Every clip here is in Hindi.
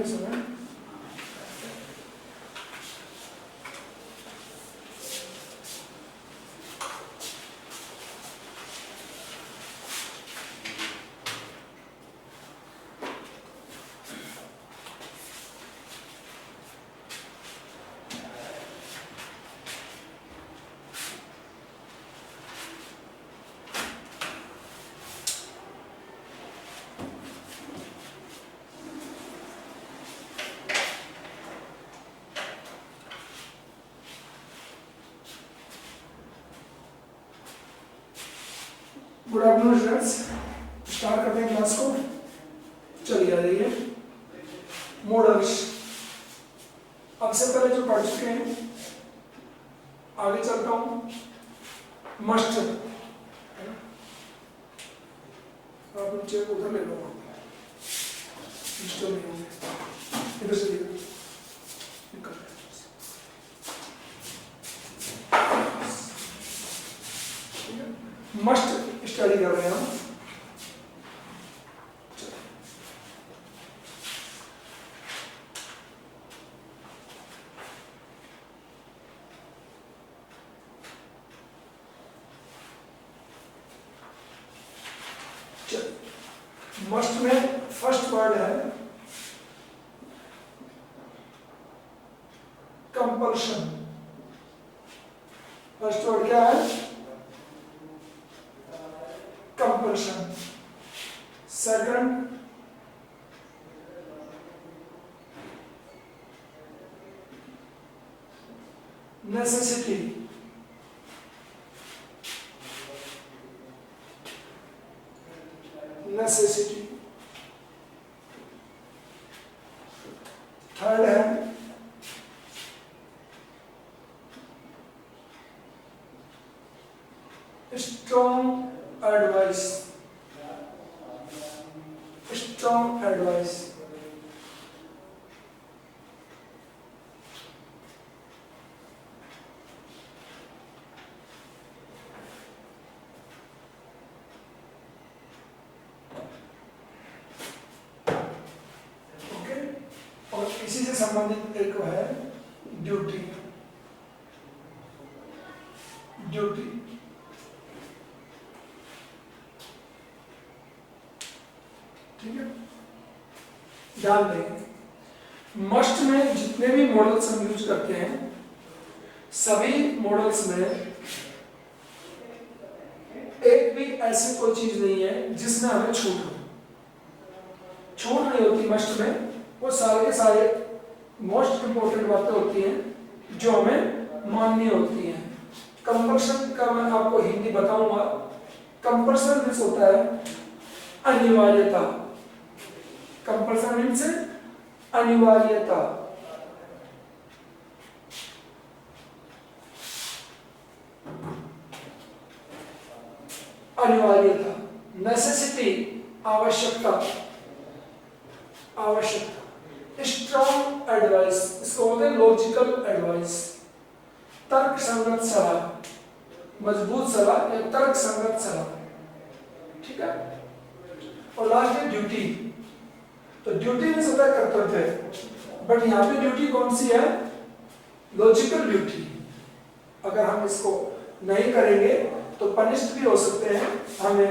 करेंगे इसमें। गुड आफ्टरनून स्टूडेंट्स, स्टार्ट करते हैं क्लास को। चलिए आ जाइए। मॉडल्स अब से पहले जो पढ़ चुके हैं, आगे चलता हूँ। मस्ट आप नीचे उधर ले लो, डिस्टर्ब नहीं होंगे। इधर से निकल मस्ट स्टडी कर रहे हैं हम। मस्ट में फर्स्ट वर्ड है कंपल्शन। फर्स्ट वर्ड क्या है? Compulsion. Second necessity. Necessity. Third है strong advice. Strong advice. Okay, और इसी से संबंधित एक है ड्यूटी। ड्यूटी ठीक है, ध्यान दें। मस्ट में जितने भी मॉडल्स हम यूज करते हैं, सभी मॉडल्स में एक भी ऐसी कोई चीज नहीं है जिसमें हमें छूट हो। छूट नहीं होती मस्ट में। वो सारे के सारे मोस्ट इंपोर्टेंट बातें होती हैं जो हमें माननी होती हैं। कंपल्शन का मैं आपको हिंदी बताऊंगा। कंपल्शन मीन्स होता है अनिवार्यता। कंपल्सन मीन्स अनिवार्यता। अनिवार्यता। नेसेसिटी आवश्यकता। आवश्यकता। स्ट्रॉन्ग एडवाइस, इसको बोलते हैं लॉजिकल एडवाइस। तर्क संगत सलाह, मजबूत सलाह या तर्क संगत सलाह। ठीक है, और लास्ट है ड्यूटी। तो ड्यूटी में होता है कर्तव्य, बट यहाँ पे ड्यूटी कौन सी है? Logical duty. अगर हम इसको नहीं करेंगे तो पनिश्ड भी हो सकते हैं, हमें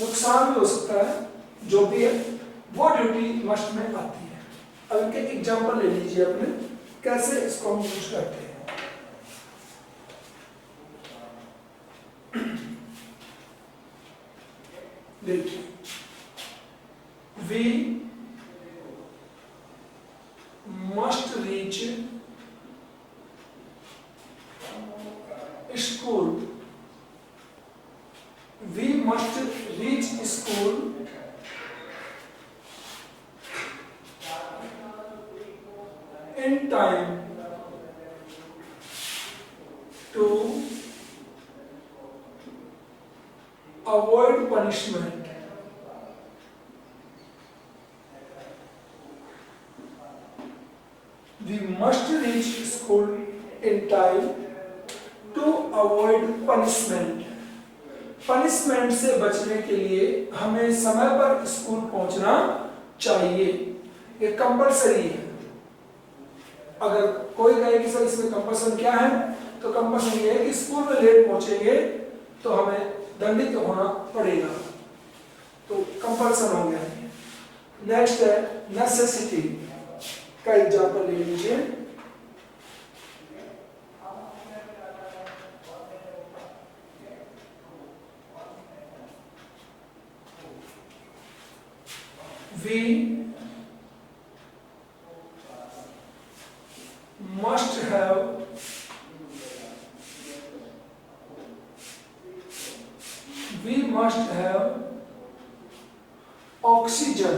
नुकसान भी हो सकता है। जो भी है वो ड्यूटी मस्ट में आती है। अब इनके एग्जाम्पल ले लीजिए अपने, कैसे इसको हम यूज करते हैं। देखिए, we must reach school. We must reach school in time to avoid punishment. We must reach school in time to avoid punishment. Punishment से बचने के लिए हमें समय पर स्कूल पहुंचना चाहिए। ये कंपलसरी है। अगर कोई कहे कि सर इसमें कंपल्सन क्या है, तो कंपल्सन ये है कि स्कूल में लेट पहुंचेंगे तो हमें दंडित होना पड़ेगा, तो कंपल्सन हो गया। नेक्स्ट है नेसेसिटी का एग्जांपल ले लीजिए। We must have oxygen.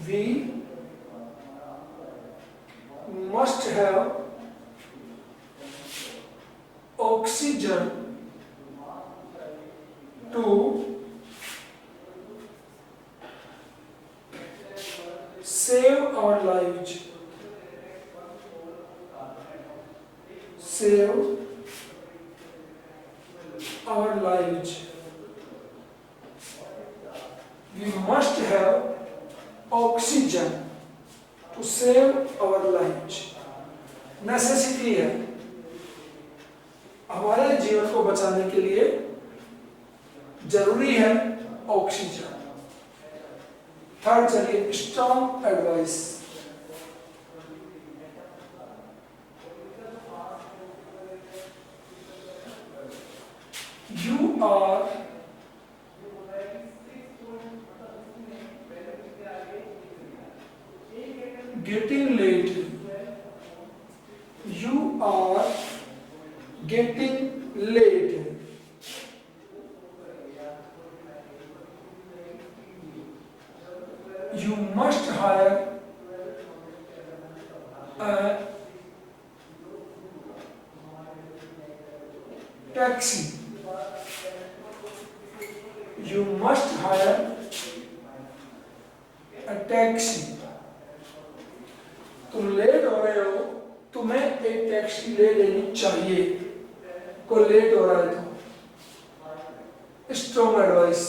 We must have oxygen to save our lives. Save our lives. We must have oxygen to save our lives. Necessity है, हमारे जीवन को बचाने के लिए जरूरी है ऑक्सीजन। थर्ड चलिए strong advice. You are getting late. You are getting late. You must hire a taxi. You must hire a taxi. तुम लेट हो रहे हो, तुम्हें एक टैक्सी ले लेनी चाहिए। कोई लेट हो रहा है तो स्ट्रॉन्ग एडवाइस।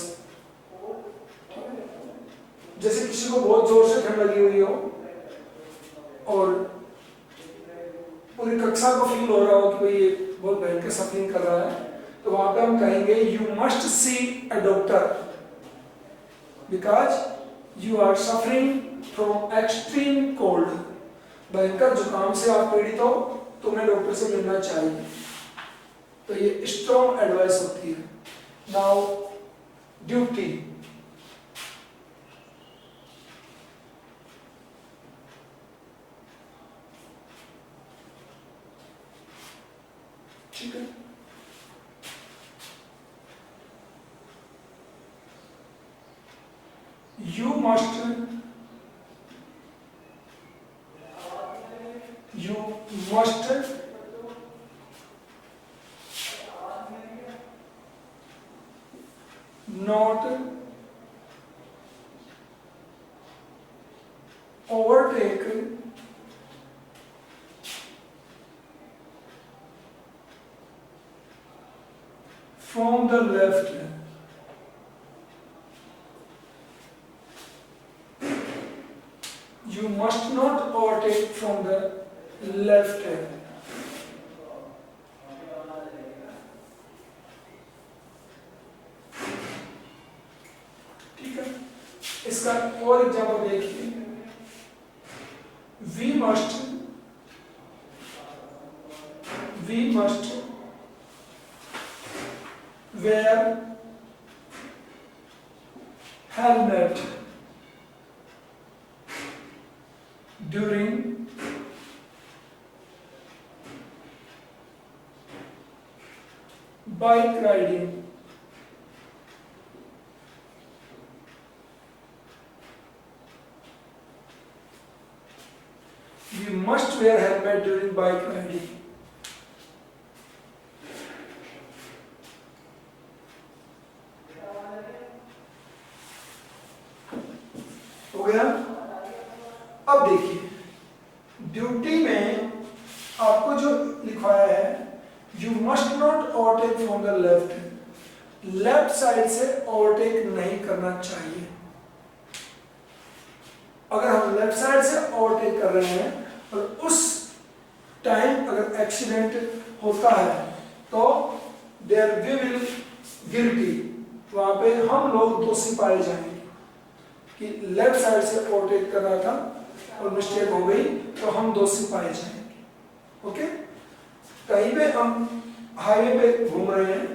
जैसे किसी को बहुत जोर से ठंड लगी हुई हो और पूरी कक्षा को फील हो रहा हो कि भाई ये बहुत भयंकर सफरिंग कर रहा है, तो वहां पे हम कहेंगे you must see a doctor because you are suffering from extreme cold. भयंकर जुकाम से आप पीड़ित हो, तुम्हें डॉक्टर से मिलना चाहिए। तो ये स्ट्रॉन्ग एडवाइस होती है। Now duty. ठीक है, you must not overtake from the left. You must not overtake from the left hand. ठीक है, इसका और एग्जाम्पल देखिए। We must wear helmet during bike riding. You must wear helmet during bike riding. हो गया। अब देखिए ड्यूटी में आपको जो लिखवाया है you must not overtake from the left, left side से ओवरटेक नहीं करना चाहिए। अगर हम लेफ्ट साइड से ओवरटेक कर रहे हैं और उस टाइम अगर एक्सीडेंट होता है तो देयर वी विल गिल्टी, वहां पे हम लोग दोषी पाए जाएंगे कि लेफ्ट साइड से ओवरटेक कर रहा था और मिस्टेक हो गई तो हम दोषी पाए जाएंगे। ओके, कहीं पे हम हाईवे पे घूम रहे हैं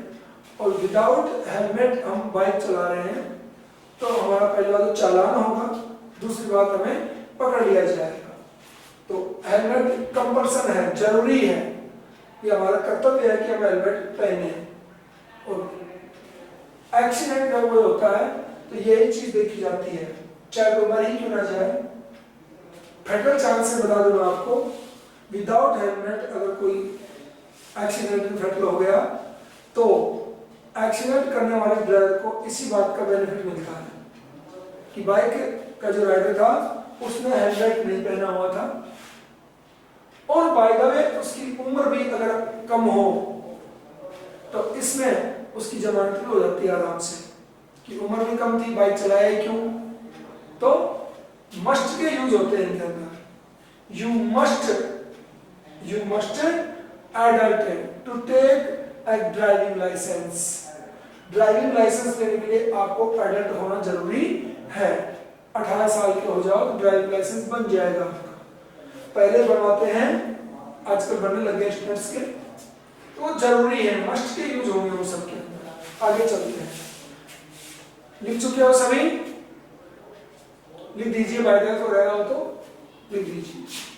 और विदाउट हेलमेट हम बाइक चला रहे हैं तो हमारा पहली बात तो चालान होगा, दूसरी बात हमें पकड़ लिया जाएगा। तो हेलमेट कंपल्सन है, जरूरी है, ये हमारा कर्तव्य है कि हम हेलमेट पहने। और एक्सीडेंट जब वो होता है तो यही चीज देखी जाती है, चाहे वो मर ही क्यों ना जाए। फेटल चांस से बता दूं आपको, विदाउट हेलमेट अगर कोई एक्सीडेंट में फेटल हो गया तो एक्सीडेंट करने वाले ड्राइवर को इसी बात का बेनिफिट मिलता है कि बाइक का जो राइडर था उसने हेलमेट नहीं पहना हुआ था, और बाय द वे उसकी उम्र भी अगर कम हो तो इसमें उसकी जमानत भी हो जाती है आराम से, कि उम्र भी कम थी, बाइक चलाया ही क्यों। तो मस्ट के यूज होते हैं इनके अंदर, you must adult to take a driving licence. Driving licence लेने के लिए आपको एडल्ट होना जरूरी है। 18 साल के हो जाओ तो ड्राइविंग लाइसेंस बन जाएगा आपका। पहले बनवाते हैं, आजकल बनने लगे स्टूडेंट्स के, तो जरूरी है, मस्ट के यूज होंगे वो सबके अंदर। आगे चलते हैं, लिख चुके हो सभी? लिख दीजिए, बाय द वे तो रह रहा हो तो लिख दीजिए।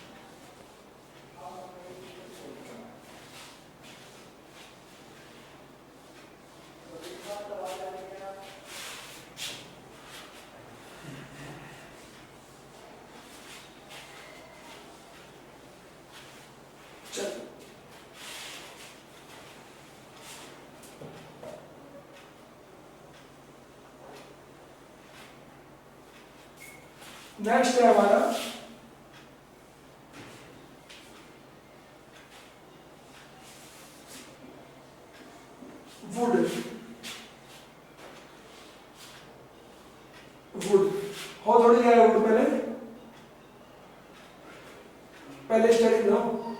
नेक्स्ट है हमारा वुड। हो थोड़ी गया वुड पहले स्टडी नो।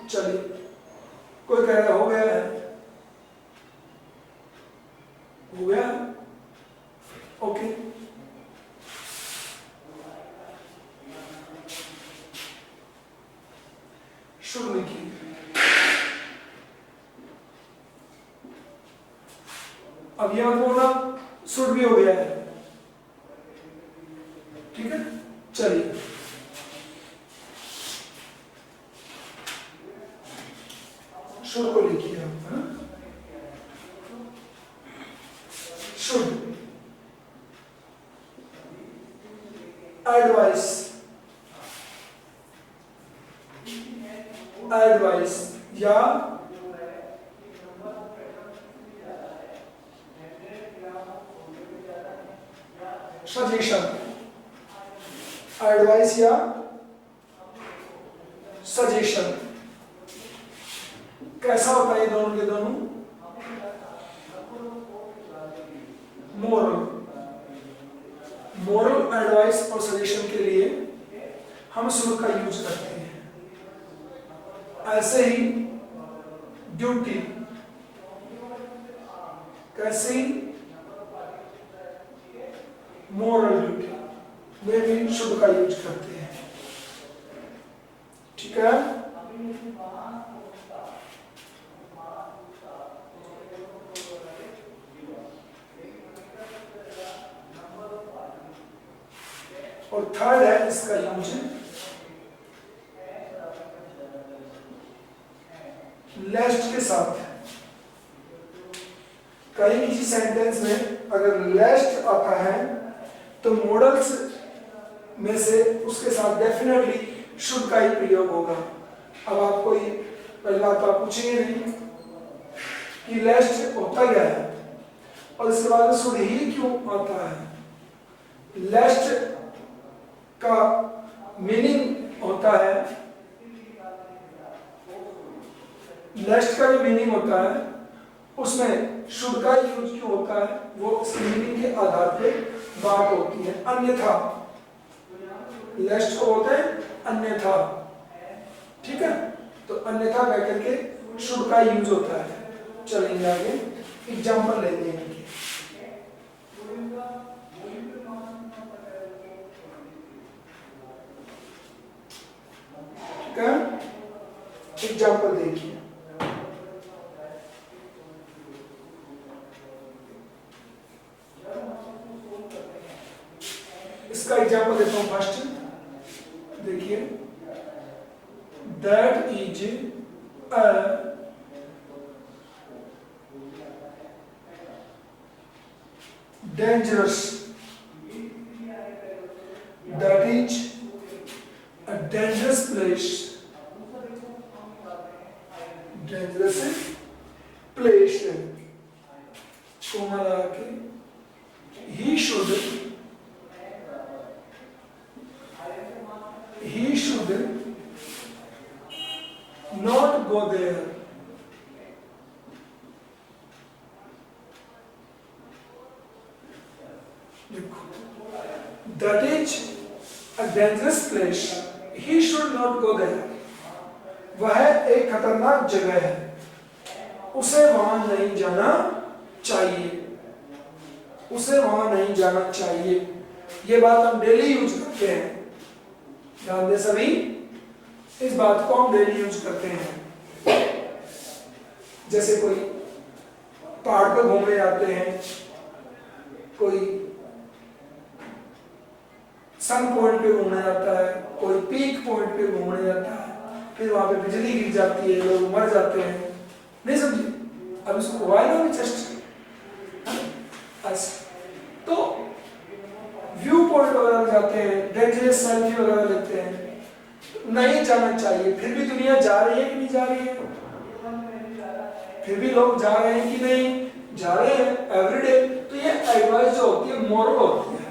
चलिए, कोई कह रहा हो गया है? हो गया? ओके, शुरू लिखिए। अब ये मत बोलना शुड भी हो गया है, ठीक है? चलिए, शुड को लिखिए हम। शुड एडवाइस, एडवाइस या सजेशन। एडवाइस या सजेशन कैसा होता है? दोनों के दोनों मोरल एडवाइस और सजेशन के लिए हम शुड का यूज करते हैं। ऐसे ही ड्यूटी, कैसे मोरल ड्यूटी में भी शुड का यूज करते हैं, ठीक है? और थर्ड है इसका यूज लेस्ट के साथ। कहीं किसी सेंटेंस में अगर लेस्ट आता है तो मॉडल्स में से उसके साथ डेफिनेटली शुड का ही प्रयोग होगा। अब आपको ये पहली बात तो आप पूछेंगे नहीं कि लेस्ट होता क्या है, और इसके बाद शुड ही क्यों आता है। लेस्ट का मीनिंग होता है, लेस्ट का जो मीनिंग होता है उसमें शुड का यूज क्यों होता है, वो इस मीनिंग के आधार पे बात होती है। अन्यथा लेस्ट को बोलते हैं अन्यथा, ठीक है। तो अन्यथा कह करके शुड का यूज होता है। चलेंगे आगे, एग्जाम्पल लेते हैं इनके। ठीक है, एग्जाम्पल देखिए। इसका एग्जाम्पल देता हूं फर्स्ट, देखिए। That is a dangerous, that is a dangerous place, dangerous place, comma लगा के he should not go there, that is a dangerous place, he should not go there, वह एक खतरनाक जगह है, उसे वहां नहीं जाना चाहिए, उसे वहां नहीं जाना चाहिए। ये बात हम डेली यूज करते हैं, ध्यान दें सभी, इस बात को हम डेली यूज करते हैं। जैसे कोई पहाड़ पर घूमने जाते हैं, कोई सन पॉइंट पे घूमने जाता है, कोई पीक पॉइंट पे घूमने जाता है, फिर वहां पे बिजली गिर जाती है, लोग मर जाते हैं, नहीं समझे? अब इसको वाई ना जस्ट तो व्यू पॉइंट वगैरह जाते हैं, डेंजरस सेल्फी वगैरह लेते हैं, नहीं जाना चाहिए। फिर भी दुनिया जा रही है कि नहीं जा रही है? फिर भी लोग जा रहे हैं कि नहीं जा रहे हैं एवरीडे। तो ये एडवाइस जो होती है मॉरल होती है,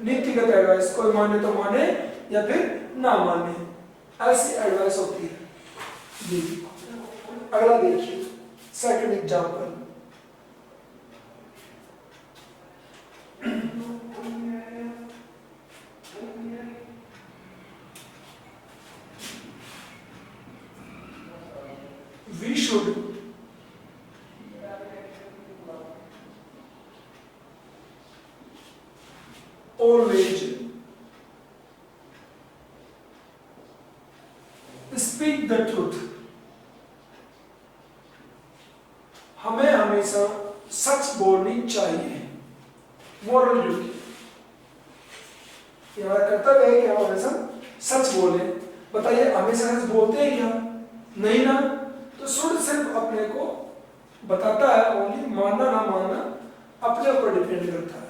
नीतिगत एडवाइस, कोई माने तो माने या फिर ना माने, ऐसी एडवाइस होती है जी। अगला देखिए, second example. We should always speak the truth, हमें हमेशा सच बोलनी चाहिए, मोरल ड्यूटी। ये हमारा कर्तव्य है कि हम हमेशा सच बोले। बताइए हमेशा सच बोलते हैं क्या? नहीं ना। तो शुड सिर्फ अपने को बताता है, ओनली मानना ना मानना अपने ऊपर डिपेंड करता है।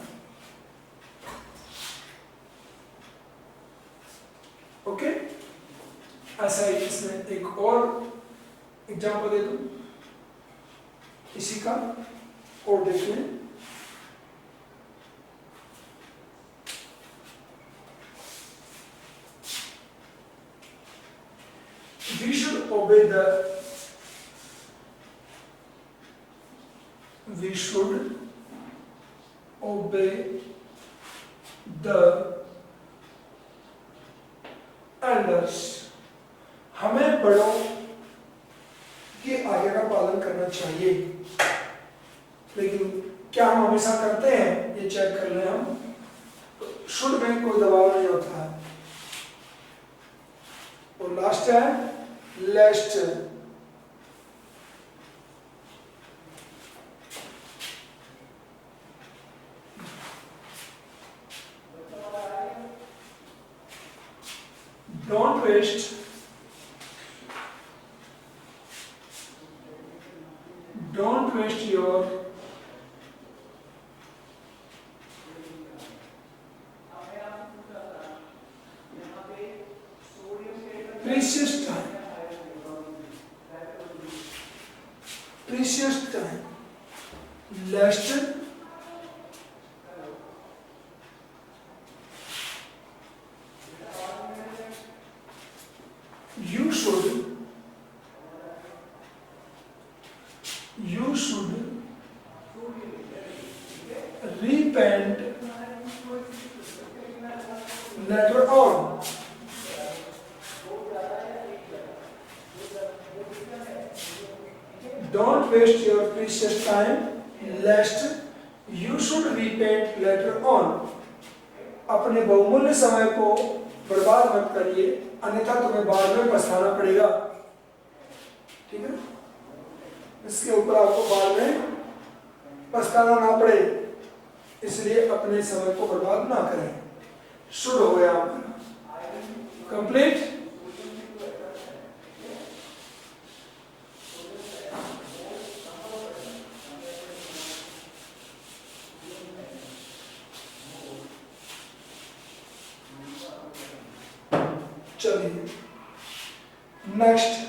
ओके, ऐसा ही इसमें एक और एग्जांपल दे दूं इसी का, और देखिए। We should obey the elders, हमें बड़ों की आज्ञा का पालन करना चाहिए। लेकिन क्या हम हमेशा करते हैं, ये चेक कर लें हम। शुड में कोई दबाव नहीं होता है। और लास्ट है लेस्ट, don't waste your precious time lest you should repent later on. waste your precious time lest you should repent later on. अपने बहुमूल्य समय को बर्बाद मत करिए, अन्यथा तुम्हें बाद में पछताना पड़ेगा। ठीक है, इसके ऊपर आपको बाद में पछताना ना पड़े, इसलिए अपने समय को बर्बाद ना करें। शुरू हो गया कंप्लीट। चलिए नेक्स्ट,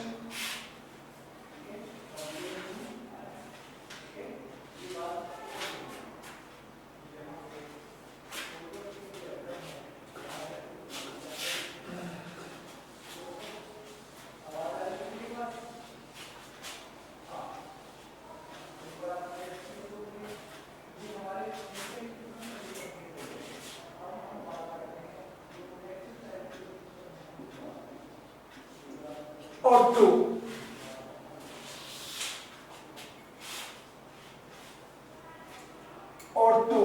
और टू और टू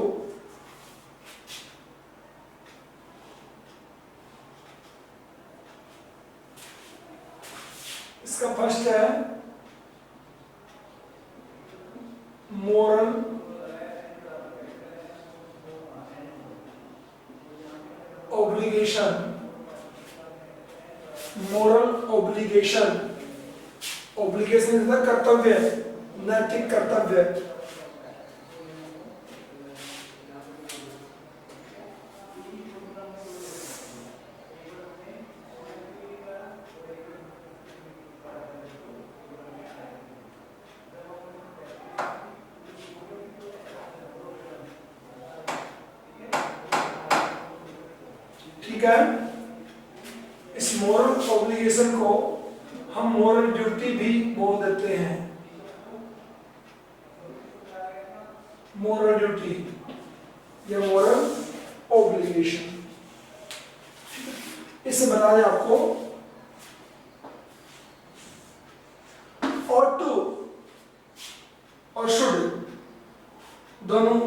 इसका फर्स्ट है moral obligation. Moral obligation, obligation कर्तव्य, नैतिक कर्तव्य। ठीक है, इस मोरल ऑब्लिगेशन को हम मोरल ड्यूटी भी बोल देते हैं। मोरल ड्यूटी या मोरल ऑब्लिगेशन। इससे बता दें आपको, ought to और should दोनों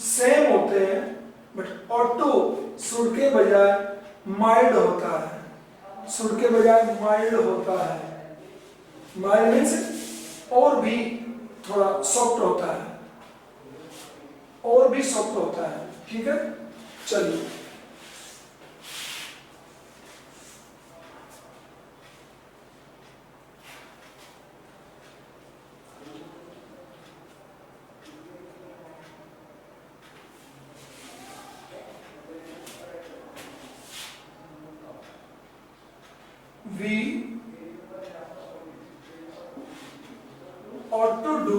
सेम होते हैं, बट ought to should के बजाय माइल्ड होता है, शुड के बजाय माइल्ड होता है। माइल्ड मीन्स और भी थोड़ा सॉफ्ट होता है, और भी सॉफ्ट होता है। ठीक है, चलिए we ought to do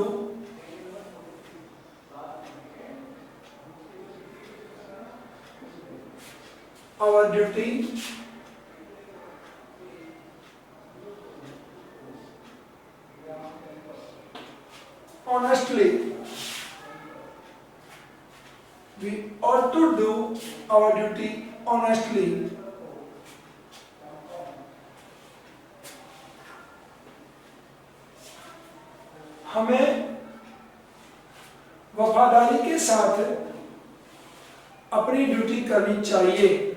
our duty honestly. We ought to do our duty honestly. हमें वफादारी के साथ अपनी ड्यूटी करनी चाहिए।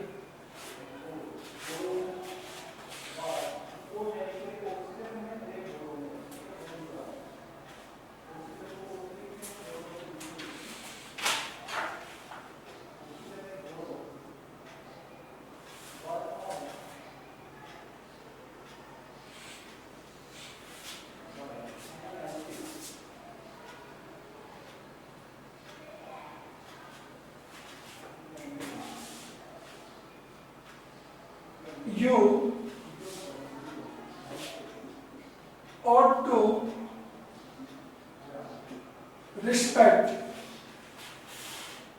You ought to respect.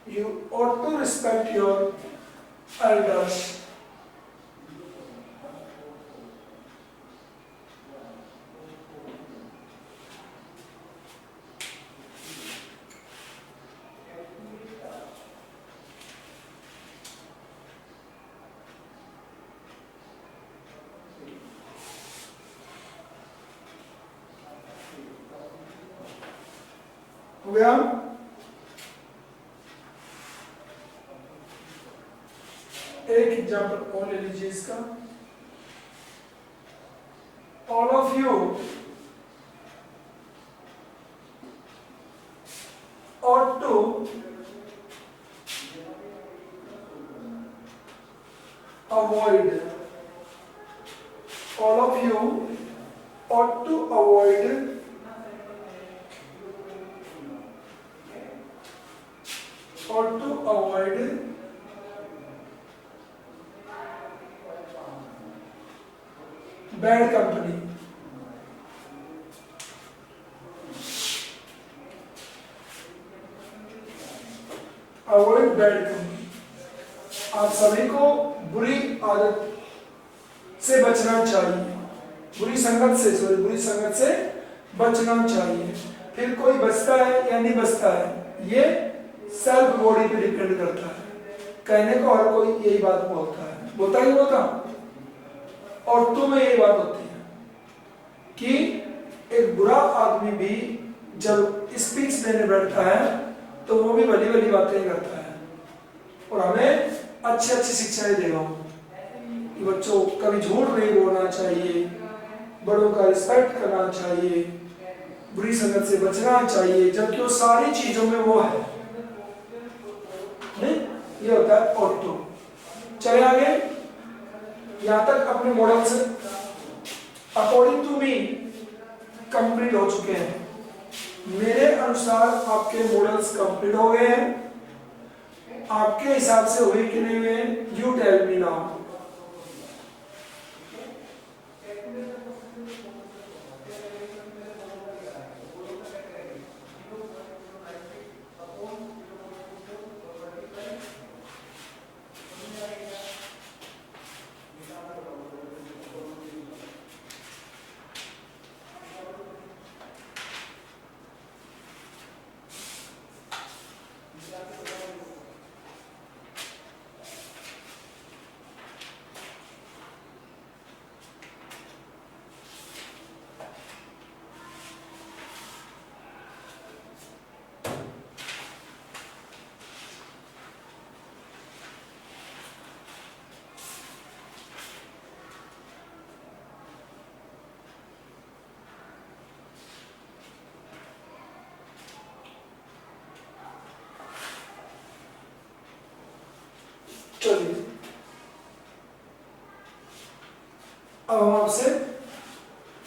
You ought to respect your elders. गया। एक एग्जाम्पल और ले लीजिए इसका। All of you ought to avoid, all of you ought to avoid bad company. Avoid bad company, आप सभी को बुरी आदत से बचना चाहिए, बुरी संगत से बचना चाहिए। फिर कोई बचता है या नहीं बचता है, ये सेल्फ बॉडी पे डिपेंड करता है। कहने को हर कोई यही बात बोलता है, बोलता ही बोलता। और तुम्हें यही बात होती है कि एक बुरा आदमी भी जब स्पीच देने बैठता है तो वो भी भली भली बातें करता है और हमें अच्छी अच्छी शिक्षाएं देगा कि बच्चों कभी झूठ नहीं बोलना चाहिए, बड़ों का रिस्पेक्ट करना चाहिए, बुरी संगत से बचना चाहिए, जबकि वो सारी चीजों में वो है नहीं। ये होता है ऑटो। चले आगे, यहां तक अपने मॉडल से अकॉर्डिंग टू मी कंप्लीट हो चुके हैं। मेरे अनुसार आपके मॉडल्स कंप्लीट हो गए हैं। आपके हिसाब से हुए कि नहीं हुए, यू टेल मी नाउ। चलिए अब हम आपसे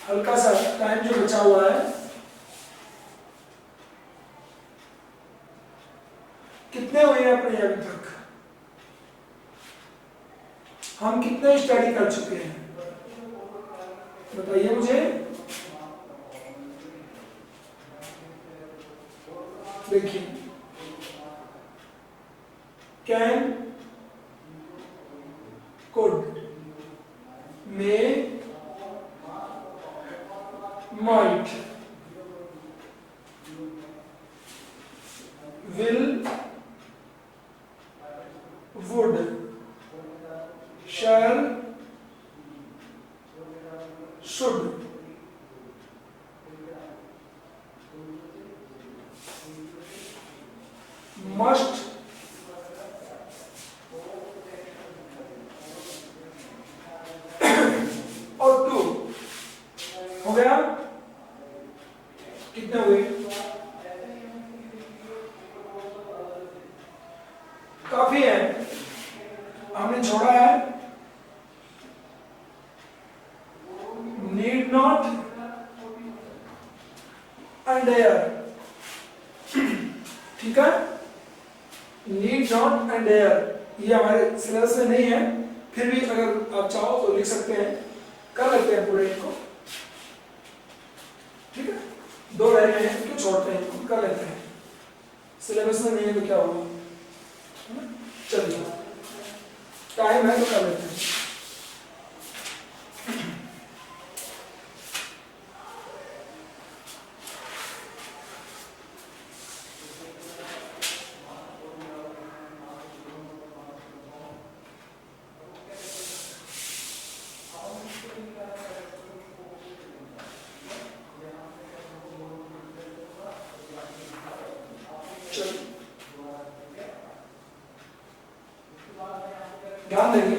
हल्का सा टाइम जो बचा हुआ है, कितने हुए हैं अपने अभी तक, हम कितने स्टडी कर चुके हैं बताइए मुझे। देखिए, can, could, may, might, will, would, shall, should, must, और टू हो गया। कितने हुए, काफी है, हमने छोड़ा है नीड नॉट एंड एयर। ठीक है, नीड नॉट एंड एयर ये हमारे सिलेबस में नहीं है, फिर भी अगर आप चाहो तो लिख सकते हैं, कर लेते हैं पूरे इनको। ठीक है, दो रह गए हैं, क्यों छोड़ते हैं इनको, कर लेते हैं, सिलेबस में नहीं है तो क्या होगा। चलिए टाइम है तो कर लेते हैं। चलो ध्यान देंगे,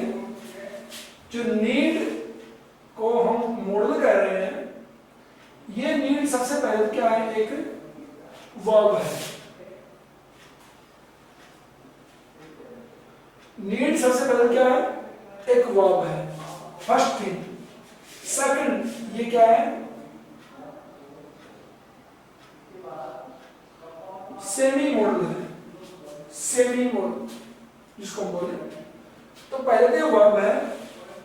जो नीड को हम मॉडल कह रहे हैं, ये नीड सबसे पहले क्या है, एक वर्ब है। नीड सबसे पहले क्या है, एक वर्ब है, फर्स्ट थिंग। सेकंड, ये क्या है, सेमी मॉडल है, सेमी मॉडल जिसको हम बोले। तो पहले तो वर्ब है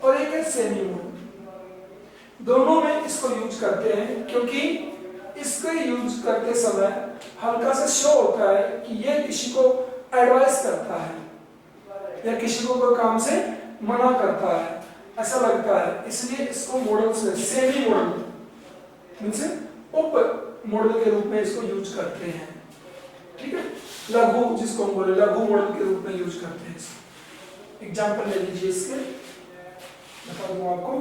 और एक है सेमी मॉडल। दोनों में इसको यूज करते हैं क्योंकि इसको यूज करते समय हल्का सा शो होता है कि ये किसी को एडवाइस करता है या किसी को कोई काम से मना करता है, ऐसा लगता है। इसलिए इसको मॉडल से सेमी मॉडल मींस उप मॉडल के रूप में इसको यूज करते हैं। ठीक है, लघु जिसको हम बोले लघु मॉडल के रूप में यूज करते हैं। एग्जाम्पल ले लीजिए इसके, बता दूं आपको।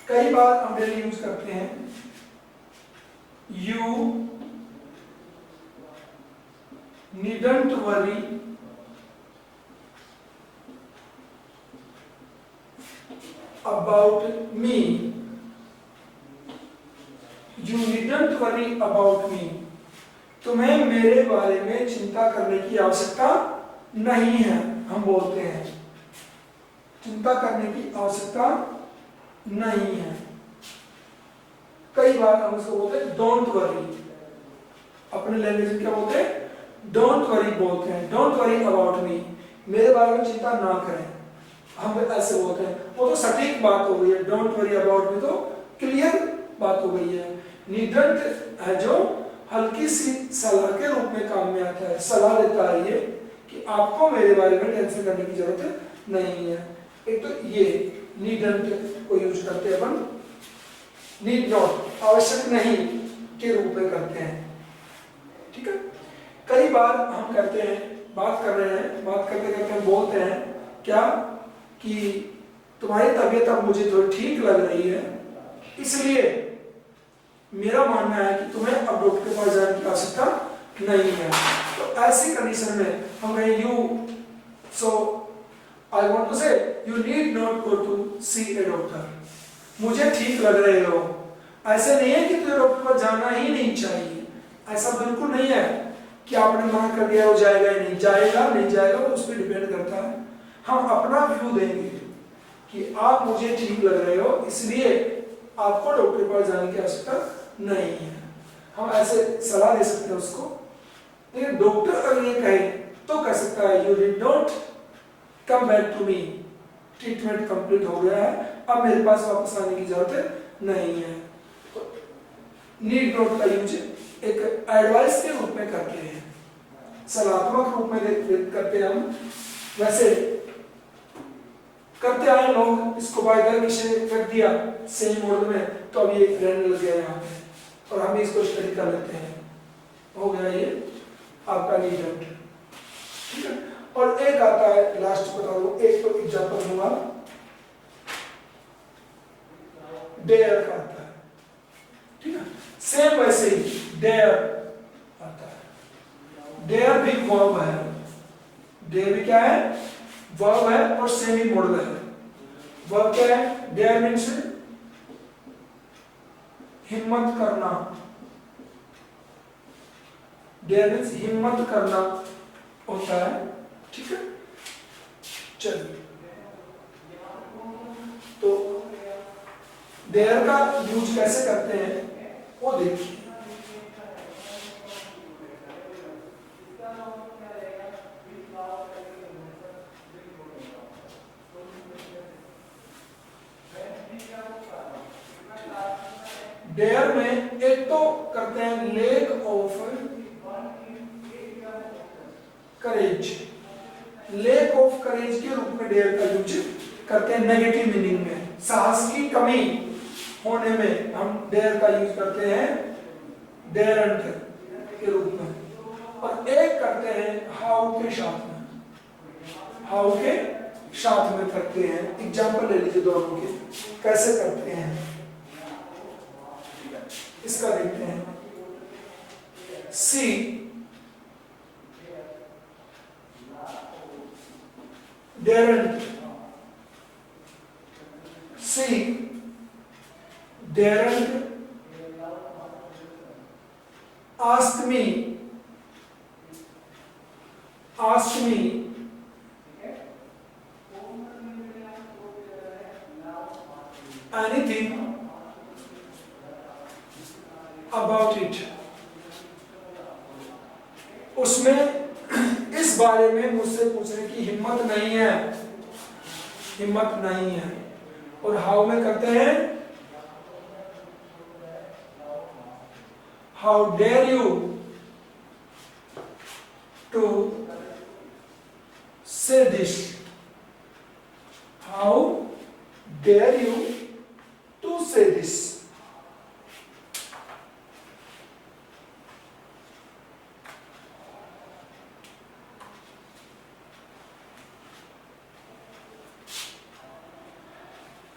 कई बार हम डेली यूज करते हैं, you needn't worry about me, you needn't worry about me, तुम्हें मेरे बारे में चिंता करने की आवश्यकता नहीं है। हम बोलते हैं चिंता करने की आवश्यकता नहीं है। कई बार हम उसको बोलते हैं डोंट वरी, अपने लैंग्वेज में क्या बोलते हैं, डोंट वरी बोलते हैं, डोंट वरी अबाउट मी, मेरे बारे में चिंता ना करें, हम ऐसे बोलते हैं। वो तो सटीक बात हो गई है, डोंट वरी अबाउट मी तो क्लियर बात हो गई है। नीडंट है जो हल्की सी सलाह के रूप में काम में आता है, सलाह देता है ये कि आपको मेरे बारे में टेंशन करने की जरूरत नहीं है। एक तो ये नीडंट को यूज करते हैं अपन, नीड नॉट आवश्यक नहीं के रूप में करते हैं। ठीक है, कई बार हम कहते हैं, बात कर रहे हैं, बात करते करते हम बोलते हैं क्या कि तुम्हारी तबीयत अब मुझे थोड़ी ठीक लग रही है, इसलिए मेरा मानना है कि तुम्हें अब डॉक्टर के पास जाने की आवश्यकता नहीं है। तो ऐसी कंडीशन में हम कहें you, so I want to say you need not go to see a doctor, मुझे ठीक लग रहे हो। ऐसे नहीं है कि तुझे डॉक्टर पर जाना ही नहीं चाहिए, ऐसा बिल्कुल नहीं है कि आपने मना कर दिया हो जाएगा ही नहीं, जाएगा नहीं जाएगा वो उस पर डिपेंड करता है। हम अपना व्यू देंगे कि आप मुझे ठीक लग रहे हो इसलिए आपको डॉक्टर के पास जाने की आवश्यकता नहीं है, हम ऐसे सलाह दे सकते हैं उसको। लेकिन डॉक्टर अगर ये कहे तो कह सकता है you did not come back to me, treatment complete हो गया है, अब मेरे पास वापस आने की जरूरत नहीं है। तो नीड नॉट का यूज एक एडवाइस के रूप में करते हैं, सलाहात्मक रूप में करते हैं हम। वैसे करते आए लोग, इसको बाय किसी ने कर दिया सही मोड में तो अब ये रहने लग गया यहाँ पे और हम इसको स्टडी कर लेते हैं, हो गया ये आपका नीडंट। ठीक है, और एक आता है लास्ट बता दो, एक तो एग्जांपल दूंगा, डेयर का आता है। ठीक है, सेम वैसे ही डेयर आता है, डेयर भी वर्ब है, डेयर भी क्या है, वर्ब है और सेमी मॉडल है। वर्ब क्या है, डेयर मींस हिम्मत करना, डेयर मींस हिम्मत करना होता है। ठीक है, चलिए तो डेयर का यूज कैसे करते हैं वो देखिए। डेयर में एक तो करते हैं lake of courage, lake of courage के रूप में डेयर का यूज करते हैं नेगेटिव मीनिंग में, साहस की कमी होने में हम डेयर का यूज करते हैं डेयरंट के रूप में। और एक करते हैं हाउ के साथ में, हाउ के साथ में करते हैं। एग्जाम्पल ले लीजिए दोनों के, कैसे करते हैं इसका देखते हैं। सी डेरेंट, सी डेरेंट asked me anything about it। उसमें इस बारे में मुझसे पूछने की हिम्मत नहीं है, हिम्मत नहीं है। और हाउ में करते हैं, how dare you to say this, how dare you to say this.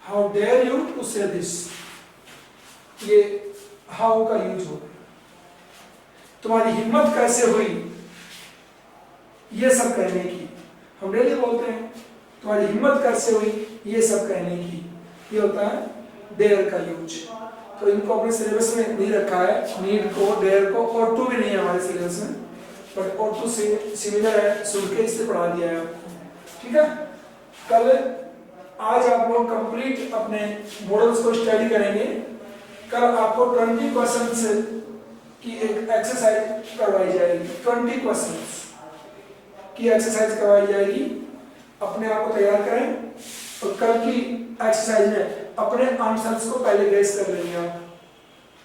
How dare you to say this, ये how का यूज हो। तुम्हारी हिम्मत कैसे हुई ये सब कहने की, हम डेली बोलते हैं तुम्हारी हिम्मत कैसे हुई ये सब कहने की, ये होता है डेयर का यूज। तो इनको अपने सिलेबस में नहीं रखा है, नीड को, डेयर को, और टू भी नहीं है हमारे सिलेबस में, बट और टू सिमिलर है, सुन के इससे पढ़ा दिया है आपको। ठीक है, कल आज आप लोग कंप्लीट अपने मॉडल्स को स्टडी करेंगे। कल आपको 20 क्वेश्चंस की एक एक्सरसाइज करवाई जाएगी, 20 क्वेश्चंस की एक्सरसाइज करवाई जाएगी। अपने आप को तैयार करें और कल की एक्सरसाइज में अपने आंसर्स को पहले गेस कर लेंगे आप,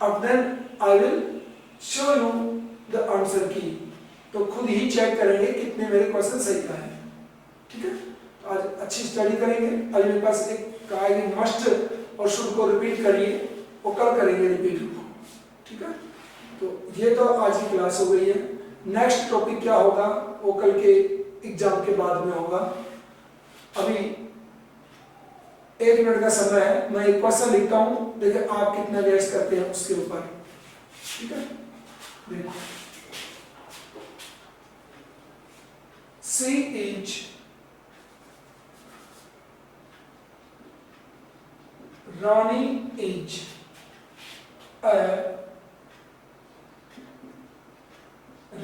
अब then I will show you the answer key. तो खुद ही चेक करेंगे कितने मेरे क्वेश्चन सही आए। ठीक है, आज अच्छी स्टडी करेंगे। आज मेरे पास एक कहा है कि मस्ट और शुड को रिपीट करिए, और कल करेंगे रिपीट को। ठीक है, तो ये तो आज की क्लास हो गई है। नेक्स्ट टॉपिक क्या होगा वो कल के एग्जाम के बाद में होगा। अभी 1 मिनट का समय है, मैं एक क्वेश्चन लिखता हूं, देखिए आप कितना गैस करते हैं उसके ऊपर। ठीक है, देखो, सी is Rani is a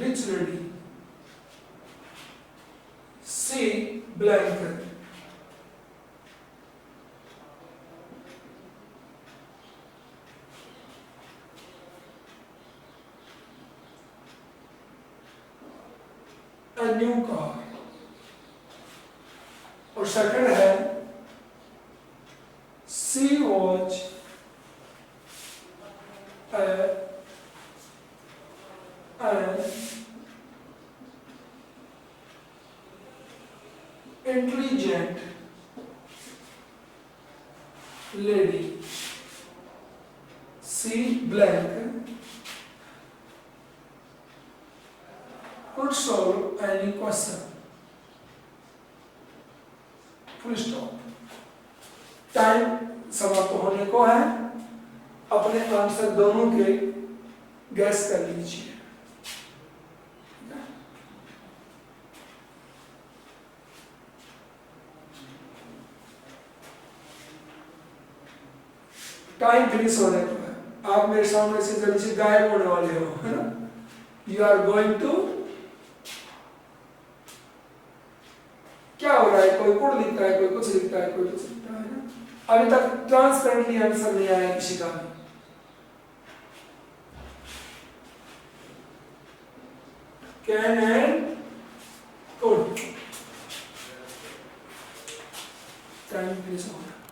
rich lady. She blank a new car। और सेकंड है she was an intelligent lady। she blank could solve any question। Full stop. Time समाप्त होने को है, अपने आंसर दोनों के गैस कर लीजिए। टाइम फिनिश होने को है, आप मेरे सामने से जल्दी से गायब होने वाले हो, है ना। यू आर गोइंग टू, क्या हो रहा है, कोई कोड लिखता है, कोई कुछ लिखता है, कोई कुछ लिखता है ना। अभी तक ट्रांसपेरेंटली आंसर नहीं आया किसी का भी। Can and could, time finish हो रहा है।